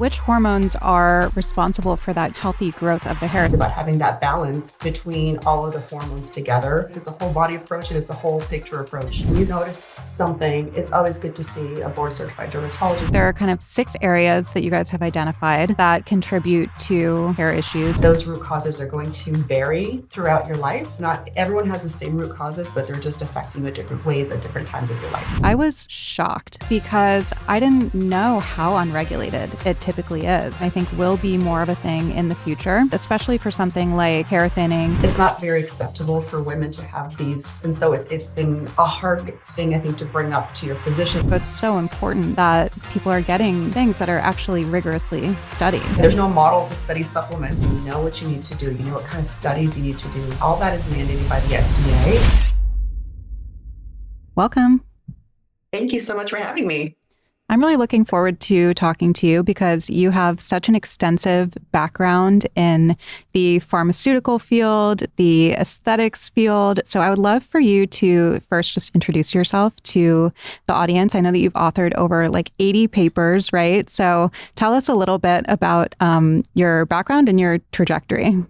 Which hormones are responsible for that healthy growth of the hair? It's about having that balance between all of the hormones together. It's a whole body approach and it's a whole picture approach. When you notice something, it's always good to see a board certified dermatologist. There are kind of 6 areas that you guys have identified that contribute to hair issues. Those root causes are going to vary throughout your life. Not everyone has the same root causes, but they're just affecting you in different ways at different times of your life. I was shocked because I didn't know how unregulated it typically is. I think will be more of a thing in the future, especially for something like hair thinning. It's not very acceptable for women to have these. And so it's been a hard thing, I think, to bring up to your physician. But it's so important that people are getting things that are actually rigorously studied. There's no model to study supplements. You know what you need to do. You know what kind of studies you need to do. All that is mandated by the FDA. Welcome. Thank you so much for having me. I'm really looking forward to talking to you because you have such an extensive background in the pharmaceutical field, the aesthetics field. So I would love for you to first just introduce yourself to the audience. I know that you've authored over like 80 papers, right? So tell us a little bit about your background and your trajectory.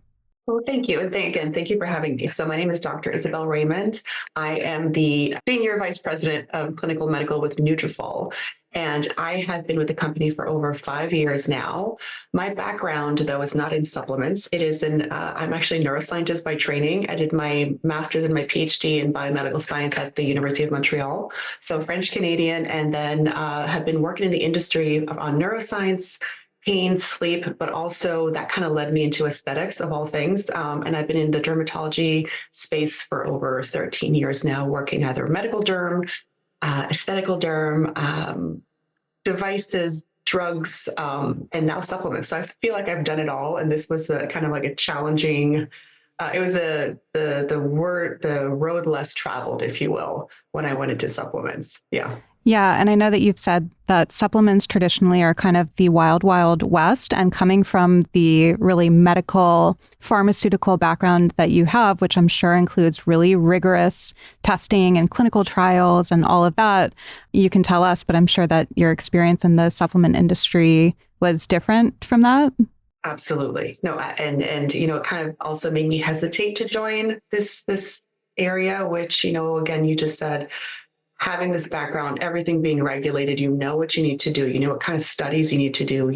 Well, thank you. And thank you for having me. So my name is Dr. Isabelle Raymond. I am the Senior Vice President of Clinical Medical with Nutrafol. And I have been with the company for over 5 years now. My background, though, is not in supplements. It is I'm actually a neuroscientist by training. I did my master's and my PhD in biomedical science at the University of Montreal. So French Canadian, and then have been working in the industry on neuroscience, pain, sleep, but also that kind of led me into aesthetics of all things. And I've been in the dermatology space for over 13 years now, working either medical derm, aesthetical derm, devices, drugs, and now supplements. So I feel like I've done it all. And this was kind of like a challenging, it was the road less traveled, if you will, when I went into supplements. Yeah. Yeah. And I know that you've said that supplements traditionally are kind of the wild, wild west, and coming from the really medical pharmaceutical background that you have, which I'm sure includes really rigorous testing and clinical trials and all of that, you can tell us, but I'm sure that your experience in the supplement industry was different from that. Absolutely. No, and it kind of also made me hesitate to join this area, which, again, you just said, having this background, everything being regulated, you know what you need to do, you know what kind of studies you need to do,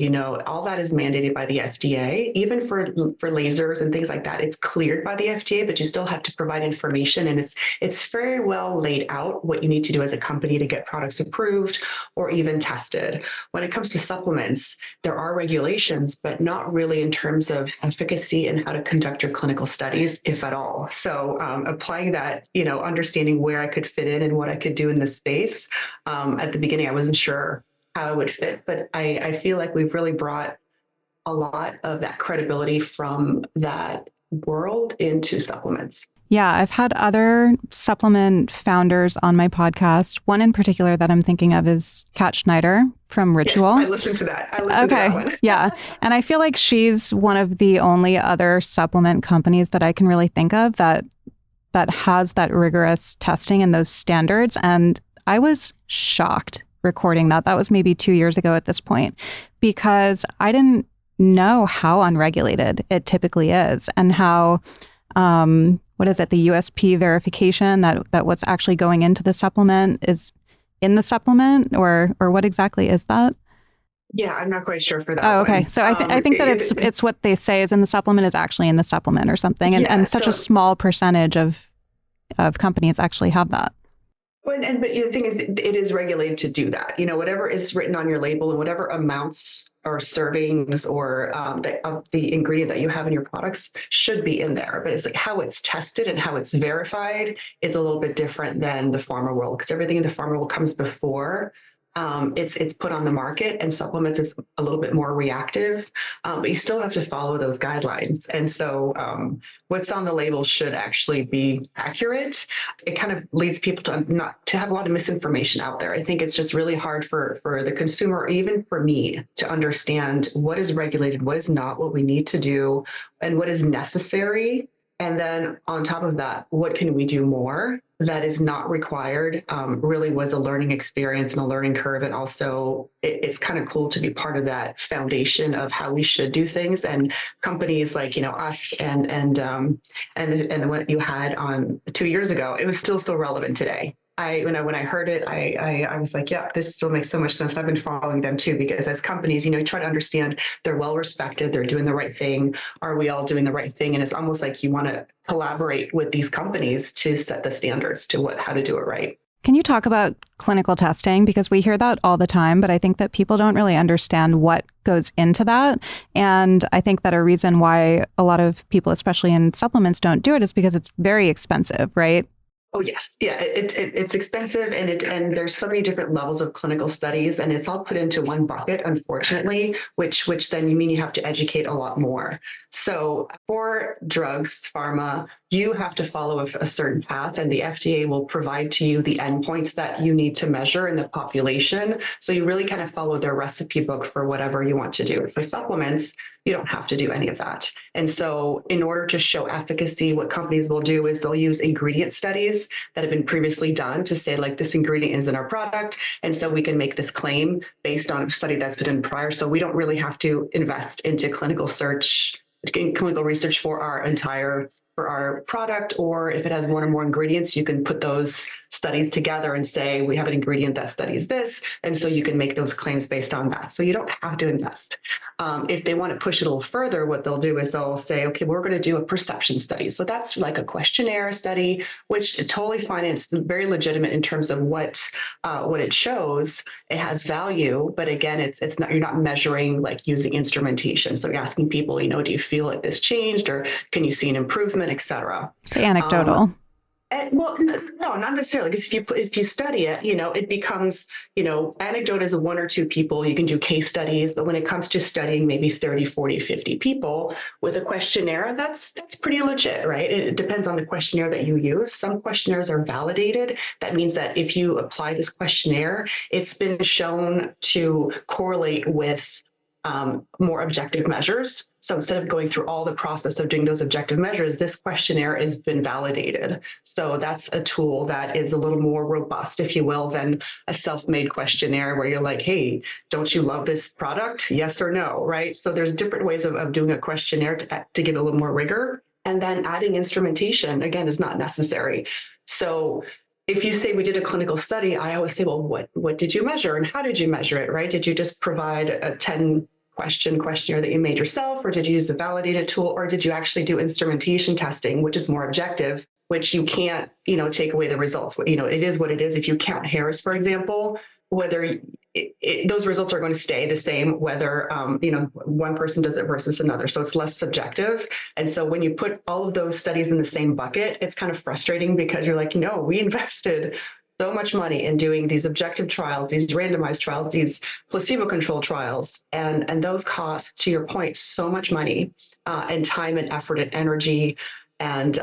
all that is mandated by the FDA. Even for lasers and things like that, it's cleared by the FDA, but you still have to provide information, and it's very well laid out what you need to do as a company to get products approved or even tested. When it comes to supplements, there are regulations, but not really in terms of efficacy and how to conduct your clinical studies, if at all. So applying that, understanding where I could fit in and what I could do in this space. At the beginning, I wasn't sure how I would fit, but I feel like we've really brought a lot of that credibility from that world into supplements. Yeah, I've had other supplement founders on my podcast. One in particular that I'm thinking of is Kat Schneider from Ritual. Yes, I listened to that. To that one. Yeah. And I feel like she's one of the only other supplement companies that I can really think of that has that rigorous testing and those standards. And I was shocked recording that. That was maybe 2 years ago at this point, because I didn't know how unregulated it typically is, and how, what is it, the USP verification that what's actually going into the supplement is in the supplement, or what exactly is that? Yeah, I'm not quite sure for that. Oh, okay. One. So I think that it's what they say is in the supplement is actually in the supplement or something. And such a small percentage of companies actually have that. But the thing is, it is regulated to do that. Whatever is written on your label and whatever amounts or servings or of the ingredient that you have in your products should be in there. But it's like how it's tested and how it's verified is a little bit different than the pharma world, because everything in the pharma world comes before it's put on the market, and supplements is a little bit more reactive, but you still have to follow those guidelines. And so what's on the label should actually be accurate. It kind of leads people to not to have a lot of misinformation out there. I think it's just really hard for the consumer, or even for me, to understand what is regulated, what is not, what we need to do, and what is necessary And then on top of that, what can we do more that is not required? Really was a learning experience and a learning curve. And also it's kind of cool to be part of that foundation of how we should do things. And companies like, us and what you had on 2 years ago, it was still so relevant today. When I heard it, I was like, yeah, this still makes so much sense. I've been following them too, because as companies, you try to understand they're well respected, they're doing the right thing. Are we all doing the right thing? And it's almost like you want to collaborate with these companies to set the standards to how to do it right. Can you talk about clinical testing? Because we hear that all the time, but I think that people don't really understand what goes into that. And I think that a reason why a lot of people, especially in supplements, don't do it is because it's very expensive, right? Oh yes, yeah. It's expensive, and there's so many different levels of clinical studies, and it's all put into one bucket, unfortunately. Which then you mean you have to educate a lot more. So for drugs, pharma, you have to follow a certain path, and the FDA will provide to you the endpoints that you need to measure in the population. So you really kind of follow their recipe book for whatever you want to do. For supplements, you don't have to do any of that. And so in order to show efficacy, what companies will do is they'll use ingredient studies that have been previously done to say, like, this ingredient is in our product. And so we can make this claim based on a study that's been done prior. So we don't really have to invest into clinical research for our product, or if it has one or more ingredients, you can put those studies together and say, we have an ingredient that studies this. And so you can make those claims based on that. So you don't have to invest. If they want to push it a little further, what they'll do is they'll say, okay, we're going to do a perception study. So that's like a questionnaire study, which is totally fine. It's very legitimate in terms of what it shows. It has value, but again, it's not, you're not measuring like using instrumentation. So you're asking people, do you feel like this changed, or can you see an improvement, et cetera? It's anecdotal. Well, no, not necessarily, because if you study it, it becomes, anecdote is one or two people. You can do case studies, but when it comes to studying maybe 30, 40, 50 people with a questionnaire, that's pretty legit, right? It depends on the questionnaire that you use. Some questionnaires are validated. That means that if you apply this questionnaire, it's been shown to correlate with more objective measures. So instead of going through all the process of doing those objective measures, this questionnaire has been validated. So that's a tool that is a little more robust, if you will, than a self-made questionnaire where you're like, hey, don't you love this product? Yes or no, right? So there's different ways of doing a questionnaire to give it a little more rigor. And then adding instrumentation, again, is not necessary. So if you say we did a clinical study, I always say, well, what did you measure and how did you measure it, right? Did you just provide a 10 questionnaire that you made yourself, or did you use a validated tool, or did you actually do instrumentation testing, which is more objective, which you can't, take away the results. It is what it is. If you count hairs, for example, whether those results are going to stay the same, whether, one person does it versus another. So it's less subjective. And so when you put all of those studies in the same bucket, it's kind of frustrating because you're like, no, we invested so much money in doing these objective trials, these randomized trials, these placebo-controlled trials, and those cost, to your point, so much money and time and effort and energy, and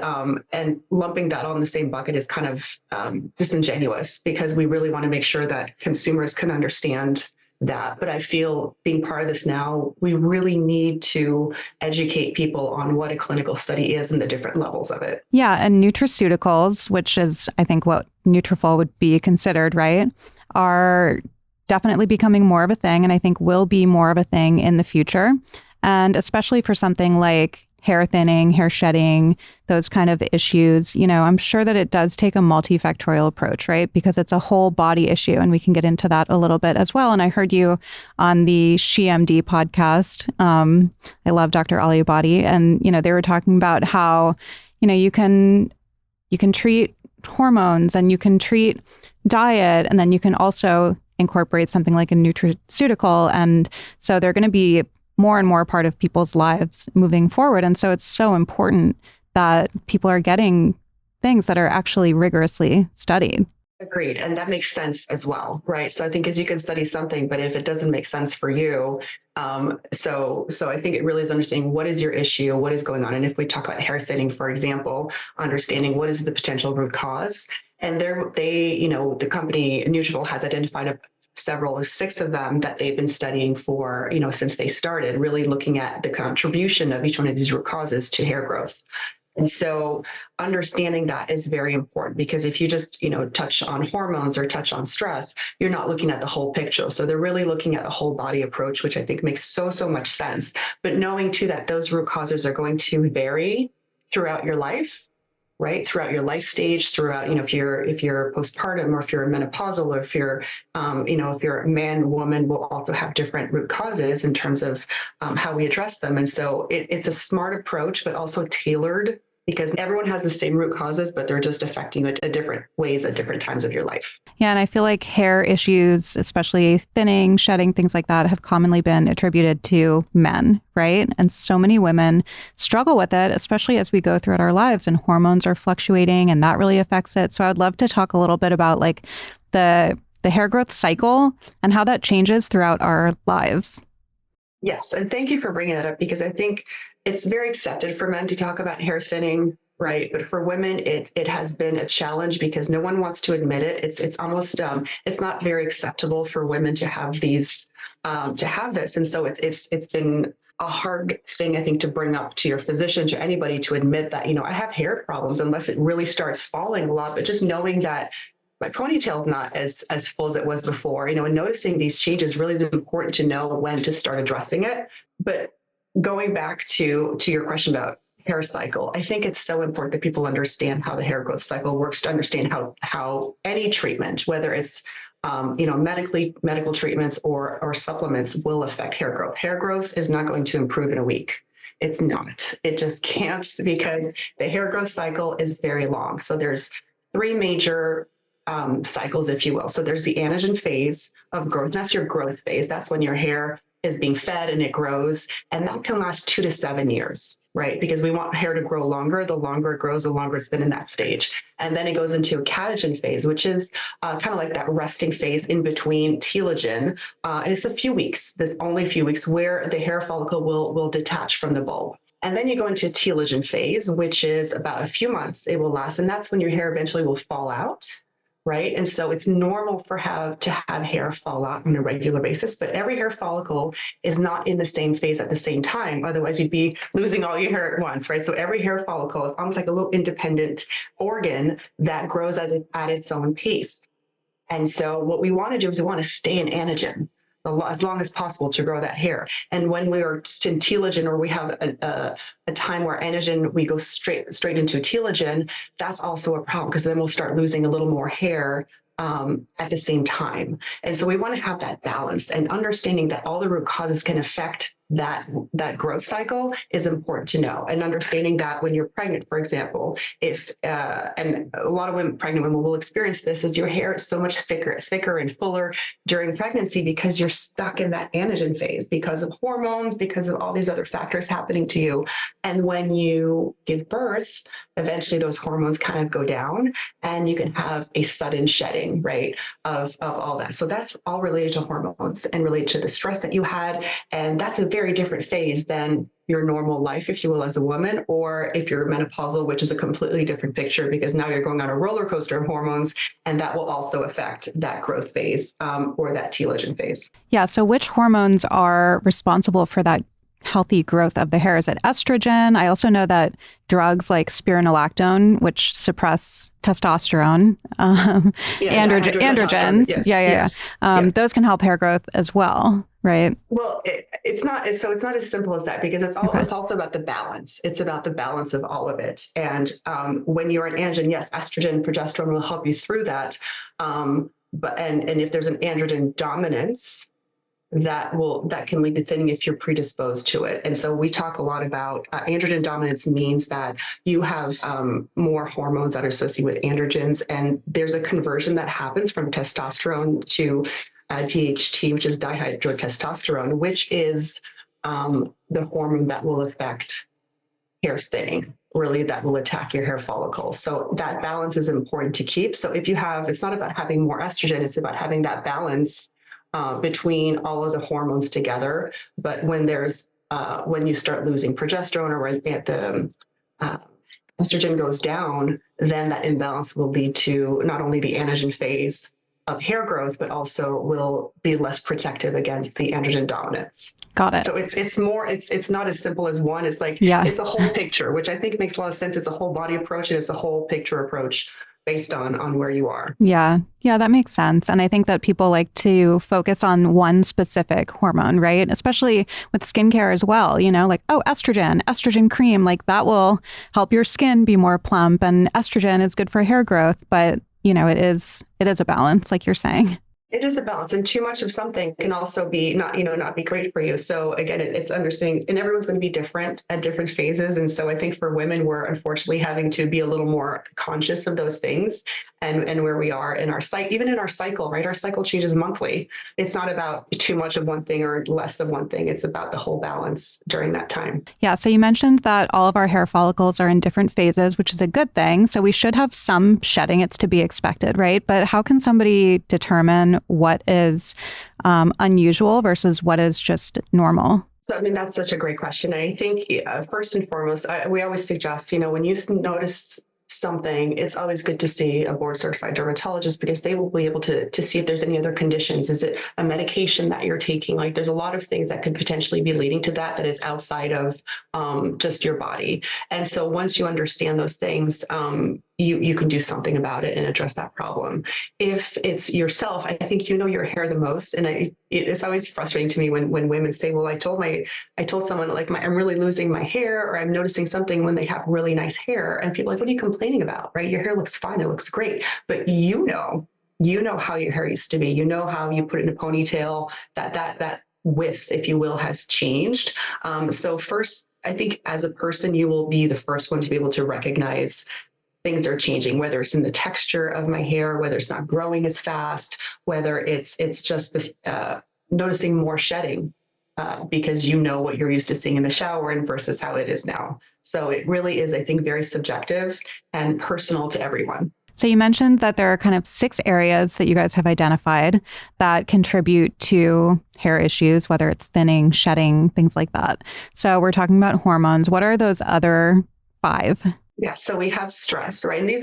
lumping that all in the same bucket is kind of disingenuous, because we really want to make sure that consumers can understand that. But I feel being part of this now, we really need to educate people on what a clinical study is and the different levels of it. Yeah, and nutraceuticals, which is, I think, what Nutrafol would be considered, right, are definitely becoming more of a thing, and I think will be more of a thing in the future. And especially for something like hair thinning, hair shedding, those kind of issues, I'm sure that it does take a multifactorial approach, right? Because it's a whole body issue, and we can get into that a little bit as well. And I heard you on the SheMD podcast. I love Dr. Ali Abadi, and, they were talking about how, you can treat hormones and you can treat diet, and then you can also incorporate something like a nutraceutical. And so they're going to be more and more part of people's lives moving forward. And so it's so important that people are getting things that are actually rigorously studied. Agreed. And that makes sense as well, right? So I think as you can study something, but if it doesn't make sense for you, so I think it really is understanding what is your issue, what is going on. And if we talk about hair thinning, for example, understanding what is the potential root cause. And the company Nutrafol has identified six of them that they've been studying for, since they started, really looking at the contribution of each one of these root causes to hair growth. And so understanding that is very important, because if you just, touch on hormones or touch on stress, you're not looking at the whole picture. So they're really looking at a whole body approach, which I think makes so much sense. But knowing too that those root causes are going to vary throughout your life, right? Throughout your life stage, throughout, if you're postpartum, or if you're menopausal, or if you're a man, woman, will also have different root causes in terms of how we address them. And so it's a smart approach, but also tailored, because everyone has the same root causes, but they're just affecting it at different ways at different times of your life. Yeah, and I feel like hair issues, especially thinning, shedding, things like that, have commonly been attributed to men, right? And so many women struggle with it, especially as we go throughout our lives and hormones are fluctuating, and that really affects it. So I would love to talk a little bit about like the hair growth cycle and how that changes throughout our lives. Yes, and thank you for bringing that up, because I think it's very accepted for men to talk about hair thinning, right? But for women, it has been a challenge, because no one wants to admit it. It's almost it's not very acceptable for women to have this, and so it's been a hard thing, I think, to bring up to your physician, to anybody, to admit that, I have hair problems, unless it really starts falling a lot. But just knowing that my ponytail is not as full as it was before, and noticing these changes really is important to know when to start addressing it. But going back to your question about hair cycle, I think it's so important that people understand how the hair growth cycle works, to understand how any treatment, whether it's medical treatments or supplements, will affect hair growth. Hair growth is not going to improve in a week. It's not. It just can't, because the hair growth cycle is very long. So there's three major cycles, if you will. So there's the anagen phase of growth. That's your growth phase. That's when your hair is being fed and it grows. And that can last 2 to 7 years, right? Because we want hair to grow longer. The longer it grows, the longer it's been in that stage. And then it goes into a catagen phase, which is kind of like that resting phase in between telogen. And it's a few weeks. There's only a few weeks where the hair follicle will detach from the bulb. And then you go into a telogen phase, which is about a few months it will last. And that's when your hair eventually will fall out, right? And so it's normal to have hair fall out on a regular basis, but every hair follicle is not in the same phase at the same time. Otherwise, you'd be losing all your hair at once, right? So every hair follicle is almost like a little independent organ that grows at its own pace. And so what we want to do is we want to stay in anagen as long as possible to grow that hair. And when we are in telogen, or we have a time where anagen, we go straight into telogen, that's also a problem, because then we'll start losing a little more hair at the same time. And so we want to have that balance, and understanding that all the root causes can affect that growth cycle is important to know. And understanding that when you're pregnant, for example, if and a lot of pregnant women will experience this, is your hair is so much thicker and fuller during pregnancy, because you're stuck in that anagen phase, because of hormones, because of all these other factors happening to you. And when you give birth, eventually those hormones kind of go down, and you can have a sudden shedding, right, of all that. So that's all related to hormones and related to the stress that you had. And that's a very different phase than your normal life, if you will, as a woman, or if you're menopausal, which is a completely different picture, because now you're going on a roller coaster of hormones, and that will also affect that growth phase or that telogen phase. Yeah. So which hormones are responsible for that healthy growth of the hair? Is it estrogen? I also know that drugs like spironolactone, which suppress testosterone, androgens, yes. Those can help hair growth as well, right? Well, it's not as simple as that, because it's also about the balance. It's about the balance of all of it. And when you're an androgen, yes, estrogen, progesterone will help you through that. But if there's an androgen dominance, that can lead to thinning if you're predisposed to it. And so we talk a lot about androgen dominance means that you have more hormones that are associated with androgens, and there's a conversion that happens from testosterone to DHT, which is dihydrotestosterone, which is the hormone that will affect hair thinning, really, that will attack your hair follicles. So that balance is important to keep. So it's not about having more estrogen, it's about having that balance between all of the hormones together. But when you start losing progesterone, or when the estrogen goes down, then that imbalance will lead to not only the anagen phase of hair growth, but also will be less protective against the androgen dominance. Got it. So it's more, it's not as simple as one. It's like, Yeah. it's a whole picture, which I think makes a lot of sense. It's a whole body approach, and it's a whole picture approach based on where you are. Yeah. Yeah, that makes sense. And I think that people like to focus on one specific hormone, right? Especially with skincare as well, like, oh, estrogen cream, like that will help your skin be more plump, and estrogen is good for hair growth. But, it is a balance, like you're saying. It is a balance, and too much of something can also be not be great for you. So again, it's understanding, and everyone's going to be different at different phases. And so I think for women, we're unfortunately having to be a little more conscious of those things and where we are in our cycle, even in our cycle, right? Our cycle changes monthly. It's not about too much of one thing or less of one thing. It's about the whole balance during that time. Yeah. So you mentioned that all of our hair follicles are in different phases, which is a good thing. So we should have some shedding. It's to be expected, right? But how can somebody determine what is unusual versus what is just normal? So, I mean, that's such a great question. I think first and foremost, we always suggest, when you notice something, it's always good to see a board certified dermatologist, because they will be able to see if there's any other conditions. Is it a medication that you're taking? Like, there's a lot of things that could potentially be leading to that is outside of just your body. And so once you understand those things, you can do something about it and address that problem. If it's yourself, I think you know your hair the most. And it's always frustrating to me when women say, well, I told someone, like, I'm really losing my hair, or I'm noticing something, when they have really nice hair. And people are like, what are you complaining about, right? Your hair looks fine. It looks great. But you know how your hair used to be. You know how you put it in a ponytail, that width, if you will, has changed. So first, I think as a person, you will be the first one to be able to recognize things are changing, whether it's in the texture of my hair, whether it's not growing as fast, whether it's just noticing more shedding, because you know what you're used to seeing in the shower and versus how it is now. So it really is, I think, very subjective and personal to everyone. So you mentioned that there are kind of 6 areas that you guys have identified that contribute to hair issues, whether it's thinning, shedding, things like that. So we're talking about hormones. What are those other 5? Yeah, so we have stress, right? And these,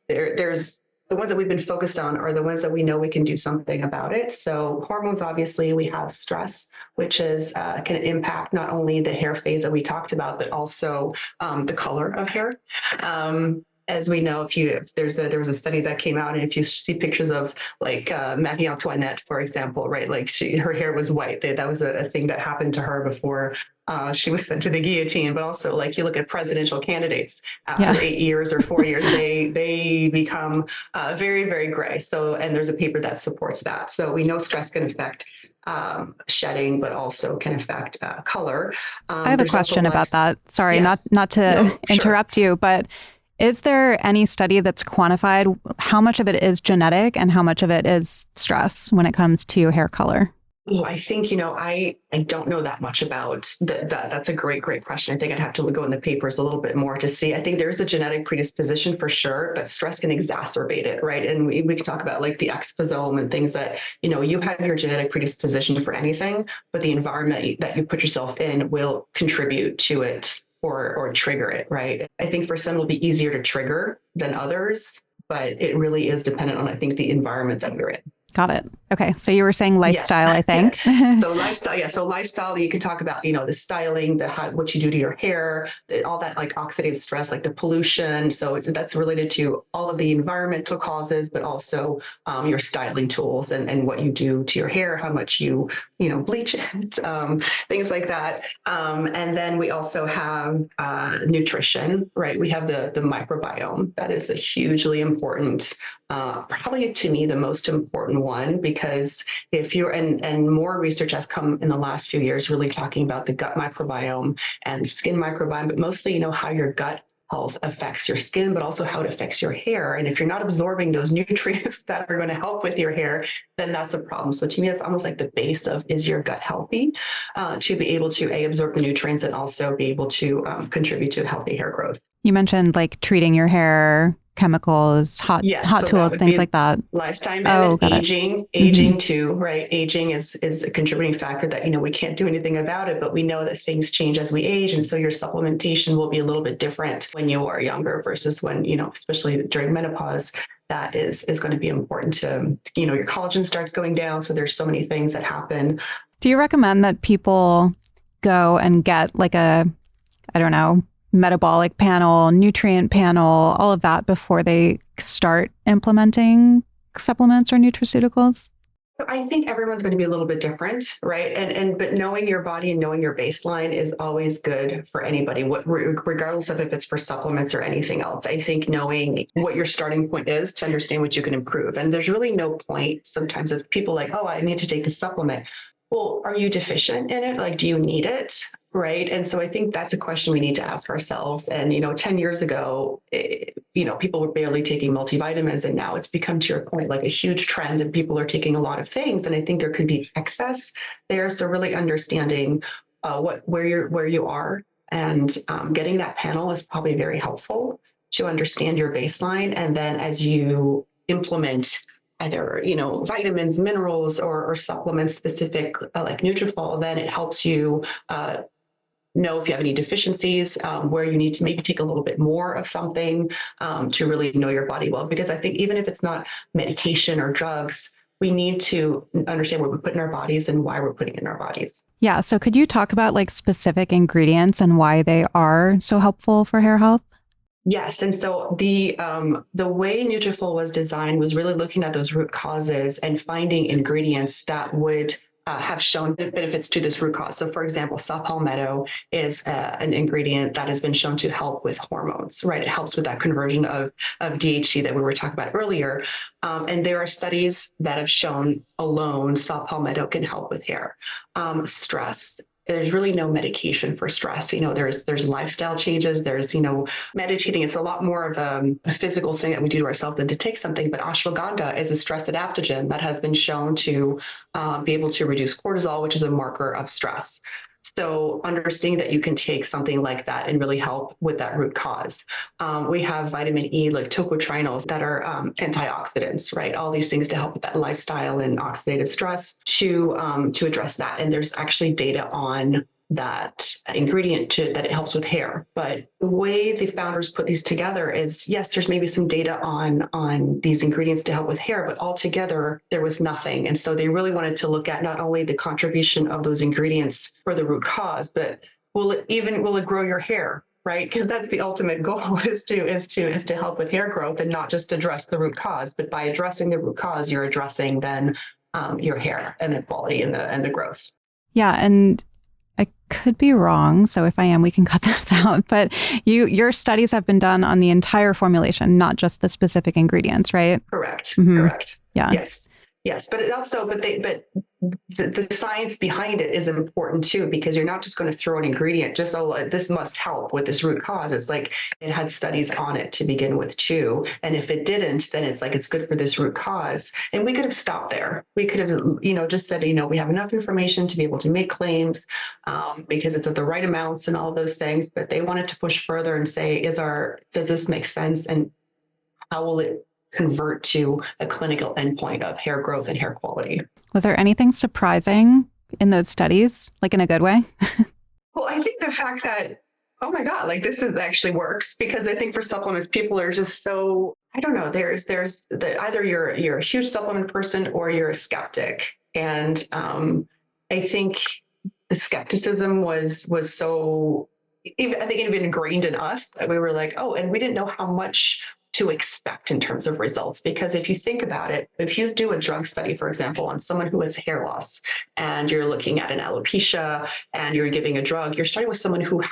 there's the ones that we've been focused on are the ones that we know we can do something about it. So hormones, obviously, we have stress, which is can impact not only the hair phase that we talked about, but also the color of hair. As we know, there was a study that came out, and if you see pictures of like Marie Antoinette, for example, right, like her hair was white. That was a thing that happened to her before she was sent to the guillotine. But also, like, you look at presidential candidates after 8 years or 4 years, they become very, very gray. So, and there's a paper that supports that. So we know stress can affect shedding, but also can affect color. I have a question about that. Sorry, yes. not to interrupt you, but is there any study that's quantified how much of it is genetic and how much of it is stress when it comes to hair color? Oh, I think, I don't know that much about that. That's a great question. I think I'd have to go in the papers a little bit more to see. I think there's a genetic predisposition for sure, but stress can exacerbate it, right? And we can talk about like the exposome and things that, you have your genetic predisposition for anything, but the environment that you put yourself in will contribute to it or trigger it, right? I think for some it'll be easier to trigger than others, but it really is dependent on, I think, the environment that you're in. Got it. Okay. So you were saying lifestyle, yes. I think. So lifestyle. Yeah. So lifestyle, you can talk about, the styling, what you do to your hair, all that like oxidative stress, like the pollution. So that's related to all of the environmental causes, but also your styling tools and what you do to your hair, how much you bleach it, things like that. And then we also have nutrition, right? We have the microbiome. That is a hugely important, probably to me, the most important one, because if you're, and more research has come in the last few years, really talking about the gut microbiome and the skin microbiome, but mostly, how your gut health affects your skin, but also how it affects your hair. And if you're not absorbing those nutrients that are going to help with your hair, then that's a problem. So to me, that's almost like the base of, is your gut healthy, to be able to absorb the nutrients and also be able to contribute to healthy hair growth. You mentioned like treating your hair chemicals, Yes, hot so that tools, would things be like that. lifetime, and Oh, then got it. Hmm. aging too, right? Aging is a contributing factor that, we can't do anything about it, but we know that things change as we age. And so your supplementation will be a little bit different when you are younger versus when, especially during menopause, that is going to be important to, your collagen starts going down. So there's so many things that happen. Do you recommend that people go and get like I don't know, metabolic panel, nutrient panel, all of that before they start implementing supplements or nutraceuticals? I think everyone's going to be a little bit different, right? But knowing your body and knowing your baseline is always good for anybody, regardless of if it's for supplements or anything else. I think knowing what your starting point is to understand what you can improve. And there's really no point sometimes if people like, oh, I need to take a supplement. Well, are you deficient in it? Like, do you need it? Right. And so I think that's a question we need to ask ourselves. And, 10 years ago, people were barely taking multivitamins, and now it's become, to your point, like a huge trend, and people are taking a lot of things. And I think there could be excess there. So really understanding where you are, and getting that panel is probably very helpful to understand your baseline. And then as you implement either vitamins, minerals, or supplements specific like Nutrafol, then it helps you know if you have any deficiencies, where you need to maybe take a little bit more of something, to really know your body well. Because I think even if it's not medication or drugs, we need to understand what we put in our bodies and why we're putting it in our bodies. Yeah. So could you talk about like specific ingredients and why they are so helpful for hair health? Yes, and so the way Nutrafol was designed was really looking at those root causes and finding ingredients that would have shown benefits to this root cause. So, for example, saw palmetto is an ingredient that has been shown to help with hormones, right? It helps with that conversion of DHT that we were talking about earlier. And there are studies that have shown alone saw palmetto can help with hair. Stress. There's really no medication for stress. There's lifestyle changes. There's, meditating. It's a lot more of a physical thing that we do to ourselves than to take something. But ashwagandha is a stress adaptogen that has been shown to be able to reduce cortisol, which is a marker of stress. So understanding that you can take something like that and really help with that root cause. We have vitamin E, like tocotrienols, that are antioxidants, right? All these things to help with that lifestyle and oxidative stress to address that. And there's actually data on that ingredient that it helps with hair. But the way the founders put these together is, yes, there's maybe some data on these ingredients to help with hair, but altogether there was nothing. And so they really wanted to look at not only the contribution of those ingredients for the root cause, but will it grow your hair? Right? Because that's the ultimate goal is to help with hair growth and not just address the root cause. But by addressing the root cause, you're addressing then your hair and the quality and the growth. Yeah. And I could be wrong. So if I am, we can cut this out. But your studies have been done on the entire formulation, not just the specific ingredients, right? Correct. Mm-hmm. Correct. Yeah. Yes. But the science behind it is important too, because you're not just going to throw an ingredient, just, oh, this must help with this root cause. It's like it had studies on it to begin with too. And if it didn't, then it's like, it's good for this root cause. And we could have stopped there. We could have, just said, we have enough information to be able to make claims, because it's at the right amounts and all of those things. But they wanted to push further and say, does this make sense? And how will it convert to a clinical endpoint of hair growth and hair quality? Was there anything surprising in those studies, like in a good way? Well, I think the fact that, oh my God, like this actually works, because I think for supplements, people are just so, I don't know, either you're a huge supplement person or you're a skeptic. And I think the skepticism was so, I think it had been ingrained in us that we were like, oh, and we didn't know how much to expect in terms of results. Because if you think about it, if you do a drug study, for example, on someone who has hair loss, and you're looking at an alopecia and you're giving a drug, you're starting with someone who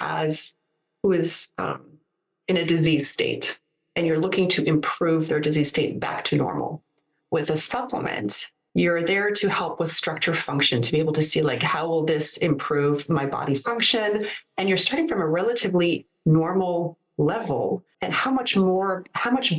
is in a disease state, and you're looking to improve their disease state back to normal. With a supplement, you're there to help with structure function, to be able to see, like, how will this improve my body function? And you're starting from a relatively normal level, and how much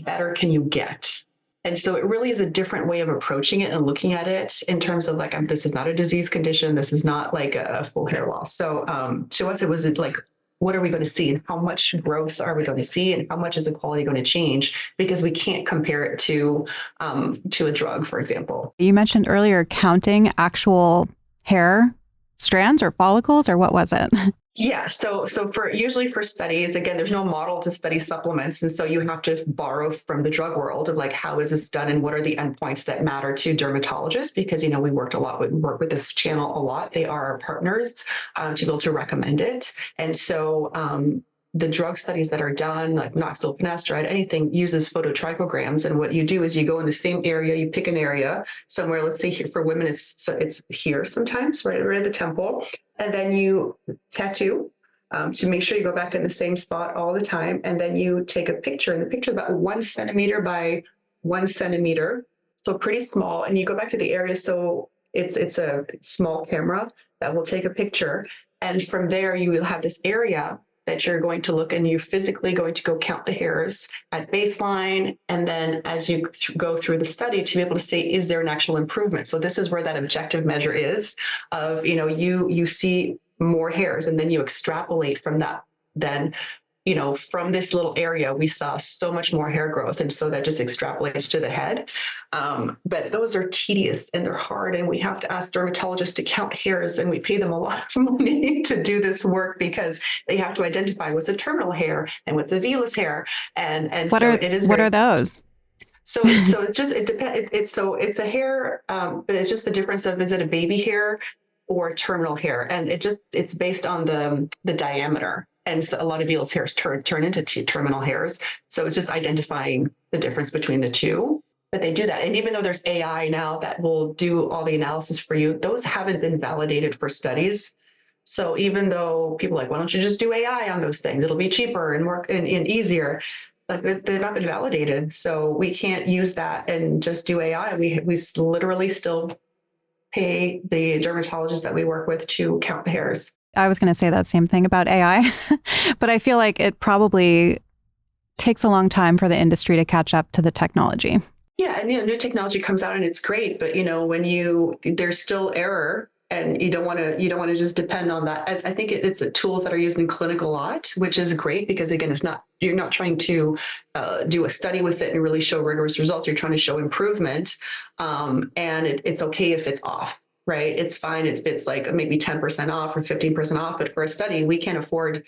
better can you get? And so it really is a different way of approaching it and looking at it in terms of like, this is not a disease condition. This is not like a full hair loss. So to us, it was like what are we going to see and how much growth are we going to see and how much is the quality going to change, because we can't compare it to a drug, for example. You mentioned earlier counting actual hair strands or follicles, or what was it? Yeah, so for usually for studies, again, there's no model to study supplements, and so you have to borrow from the drug world of like, how is this done and what are the endpoints that matter to dermatologists? Because we work with this channel a lot. They are our partners to be able to recommend it, and so the drug studies that are done, like noxyl finasteride, anything uses phototrichograms, and what you do is you go in the same area, you pick an area somewhere. Let's say here for women, it's here sometimes, right at the temple, and then you tattoo to make sure you go back in the same spot all the time. And then you take a picture, and the picture is about 1 centimeter by 1 centimeter, so pretty small. And you go back to the area, so it's a small camera that will take a picture. And from there, you will have this area that you're going to look, and you're physically going to go count the hairs at baseline. And then as you go through the study to be able to say, is there an actual improvement? So this is where that objective measure is of, you see more hairs, and then you extrapolate from that. Then, from this little area, we saw so much more hair growth. And so that just extrapolates to the head. But those are tedious and they're hard. And we have to ask dermatologists to count hairs, and we pay them a lot of money to do this work, because they have to identify what's a terminal hair and what's a vellus hair. And What so are it is what are those? so it depends. It's a hair, but it's just the difference of, is it a baby hair or terminal hair? And it's based on the diameter. And so a lot of vellus hairs turn into terminal hairs. So it's just identifying the difference between the two. But they do that. And even though there's AI now that will do all the analysis for you, those haven't been validated for studies. So even though people are like, why don't you just do AI on those things? It'll be cheaper and more and easier. Like, they've not been validated. So we can't use that and just do AI. We literally still pay the dermatologists that we work with to count the hairs. I was going to say that same thing about AI, but I feel like it probably takes a long time for the industry to catch up to the technology. Yeah, and new technology comes out and it's great, but when there's still error, and you don't want to just depend on that. I think it's tools that are used in clinic a lot, which is great, because again, you're not trying to do a study with it and really show rigorous results. You're trying to show improvement, and it's okay if it's off. Right? It's fine if it's like maybe 10% off or 15% off, but for a study, we can't afford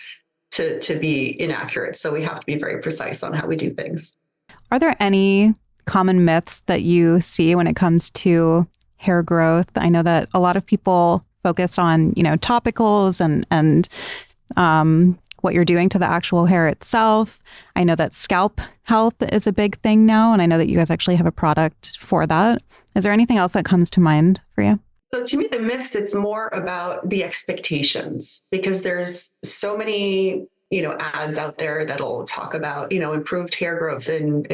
to be inaccurate. So we have to be very precise on how we do things. Are there any common myths that you see when it comes to hair growth? I know that a lot of people focus on, topicals and what you're doing to the actual hair itself. I know that scalp health is a big thing now, and I know that you guys actually have a product for that. Is there anything else that comes to mind for you? So to me, the myths, it's more about the expectations, because there's so many, ads out there that'll talk about, improved hair growth in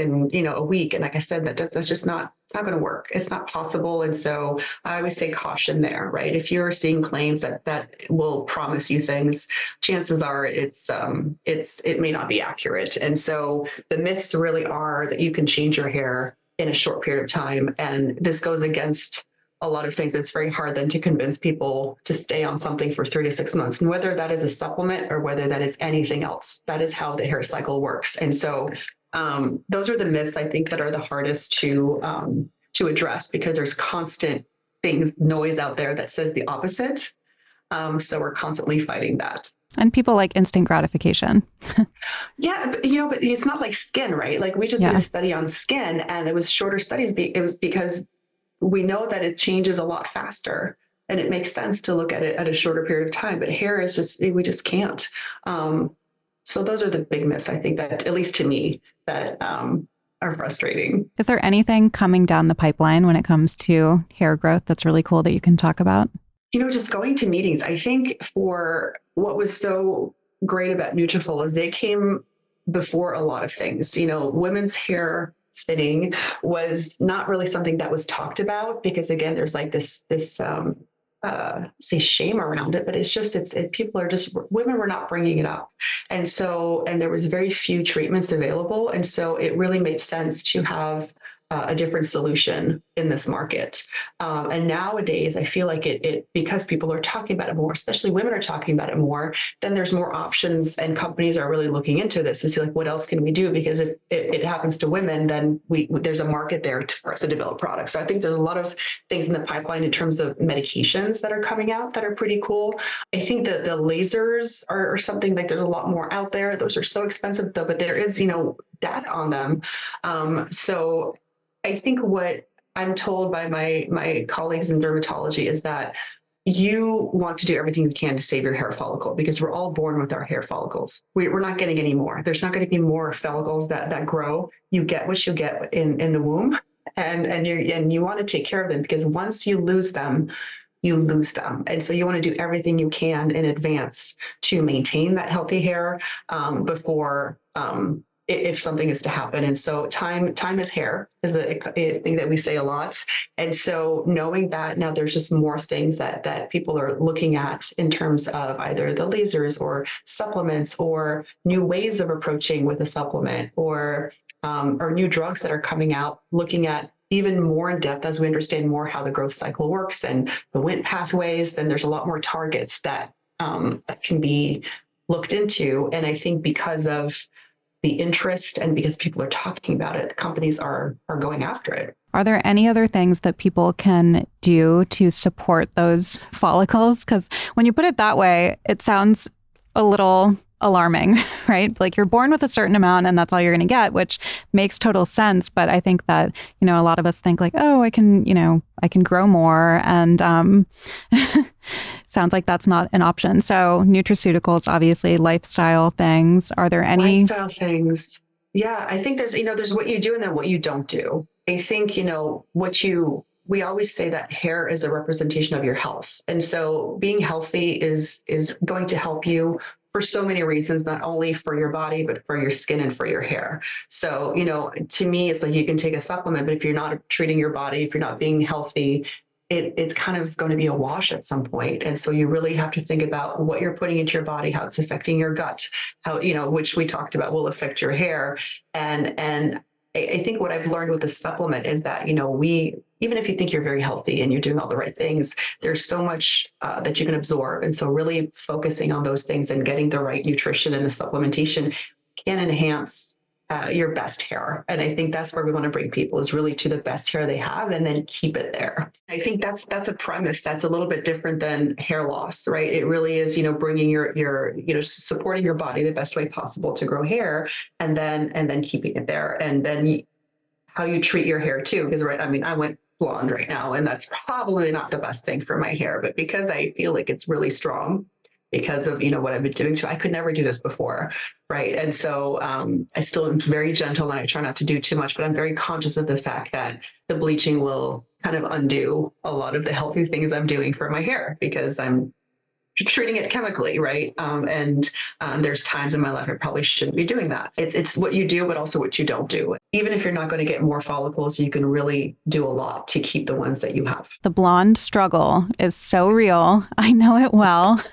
a week. And like I said, that's just not, it's not going to work. It's not possible. And so I always say caution there, right? If you're seeing claims that will promise you things, chances are it may not be accurate. And so the myths really are that you can change your hair in a short period of time. And this goes against a lot of things. It's very hard then to convince people to stay on something for 3 to 6 months, and whether that is a supplement or whether that is anything else. That is how the hair cycle works. And so those are the myths, I think, that are the hardest to address, because there's constant noise out there that says the opposite. So we're constantly fighting that. And people like instant gratification. Yeah, but it's not like skin, right? Like, we just did a study on skin, and it was shorter studies. It was because we know that it changes a lot faster, and it makes sense to look at it at a shorter period of time. But hair is we just can't. So those are the big myths, I think, that, at least to me, that are frustrating. Is there anything coming down the pipeline when it comes to hair growth that's really cool that you can talk about? Just going to meetings. I think for what was so great about Nutrafol is they came before a lot of things. Women's hair thinning was not really something that was talked about, because again, there's like this say shame around it, but women were not bringing it up. And there was very few treatments available. And so it really made sense to have a different solution in this market. And nowadays, I feel like it because people are talking about it more, especially women are talking about it more, then there's more options, and companies are really looking into this to see like what else can we do, because if it happens to women, then there's a market there for us to develop products. So I think there's a lot of things in the pipeline in terms of medications that are coming out that are pretty cool. I think that the lasers are something like there's a lot more out there. Those are so expensive though, but there is, data on them. So I think what I'm told by my colleagues in dermatology is that you want to do everything you can to save your hair follicle, because we're all born with our hair follicles. We're not getting any more. There's not going to be more follicles that grow. You get what you get in the womb, and you want to take care of them, because once you lose them, you lose them. And so you want to do everything you can in advance to maintain that healthy hair before if something is to happen. And so time is hair is a thing that we say a lot. And so knowing that now there's just more things that people are looking at in terms of either the lasers or supplements or new ways of approaching with a supplement or new drugs that are coming out, looking at even more in depth as we understand more how the growth cycle works and the Wnt pathways, then there's a lot more targets that can be looked into. And I think because of the interest and because people are talking about it, the companies are going after it. Are there any other things that people can do to support those follicles? Because when you put it that way, it sounds a little alarming, right? Like you're born with a certain amount and that's all you're going to get, which makes total sense. But I think that, a lot of us think like, oh, I can grow more. And sounds like that's not an option. So nutraceuticals, obviously, lifestyle things. Are there any lifestyle things? Yeah, I think there's what you do and then what you don't do. I think, we always say that hair is a representation of your health. And so being healthy is going to help you for so many reasons, not only for your body, but for your skin and for your hair. So, to me, it's like you can take a supplement, but if you're not treating your body, if you're not being healthy, it's kind of going to be a wash at some point. And so you really have to think about what you're putting into your body, how it's affecting your gut, how, which we talked about will affect your hair. And I think what I've learned with the supplement is that, even if you think you're very healthy and you're doing all the right things, there's so much that you can absorb. And so really focusing on those things and getting the right nutrition and the supplementation can enhance your best hair. And I think that's where we want to bring people, is really to the best hair they have and then keep it there. I think that's a premise that's a little bit different than hair loss, right? It really is, bringing your supporting your body the best way possible to grow hair and then keeping it there. And then how you treat your hair too, because I went blonde right now, and that's probably not the best thing for my hair, but because I feel like it's really strong because of what I've been doing to it. I could never do this before, right? And so I still am very gentle and I try not to do too much, but I'm very conscious of the fact that the bleaching will kind of undo a lot of the healthy things I'm doing for my hair, because I'm treating it chemically, right? And there's times in my life I probably shouldn't be doing that. It's what you do, but also what you don't do. Even if you're not going to get more follicles, you can really do a lot to keep the ones that you have. The blonde struggle is so real. I know it well.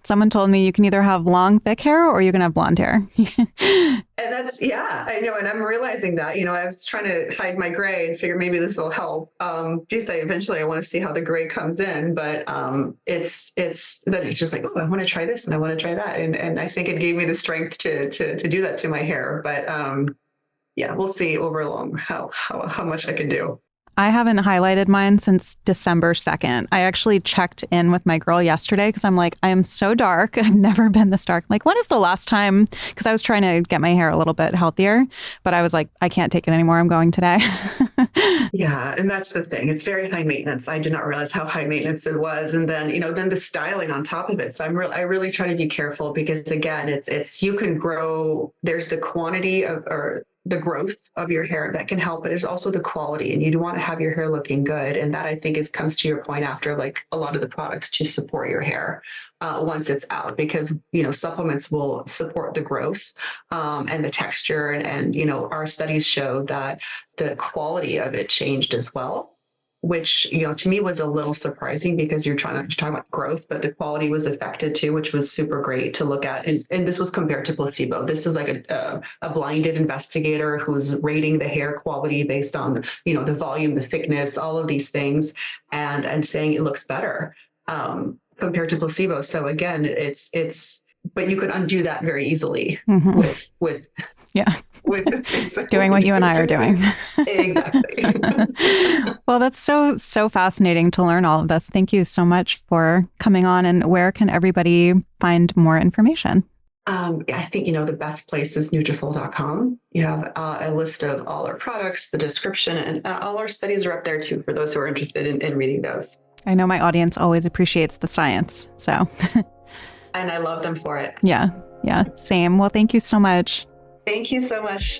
Someone told me you can either have long, thick hair or you can have blonde hair. And that's, yeah, I know. And I'm realizing that, I was trying to hide my gray and figure maybe this will help. Eventually I want to see how the gray comes in, but it's then it's just like, oh, I want to try this and I want to try that. And I think it gave me the strength to do that to my hair. But yeah, we'll see over long how much I can do. I haven't highlighted mine since December 2nd. I actually checked in with my girl yesterday because I'm like, I am so dark. I've never been this dark. Like, when is the last time? Because I was trying to get my hair a little bit healthier, but I was like, I can't take it anymore. I'm going today. Yeah. And that's the thing. It's very high maintenance. I did not realize how high maintenance it was. And then, then the styling on top of it. So I really try to be careful because again, it's you can grow, there's the quantity or the growth of your hair that can help, but there's also the quality, and you do want to have your hair looking good. And that I think comes to your point after like a lot of the products to support your hair once it's out, because, supplements will support the growth and the texture. And our studies show that the quality of it changed as well. which, to me was a little surprising because you're talking about growth, but the quality was affected too, which was super great to look at. And this was compared to placebo. This is like a blinded investigator who's rating the hair quality based on, the volume, the thickness, all of these things, and saying it looks better compared to placebo. So again, but you could undo that very easily with yeah. with the things that doing what you and I are doing. Exactly. Well, that's so fascinating to learn all of this. Thank you so much for coming on. And where can everybody find more information? I think, the best place is Nutrafol.com. You have a list of all our products, the description, and all our studies are up there too for those who are interested in reading those. I know my audience always appreciates the science. So. And I love them for it. Yeah. Same. Well, thank you so much. Thank you so much.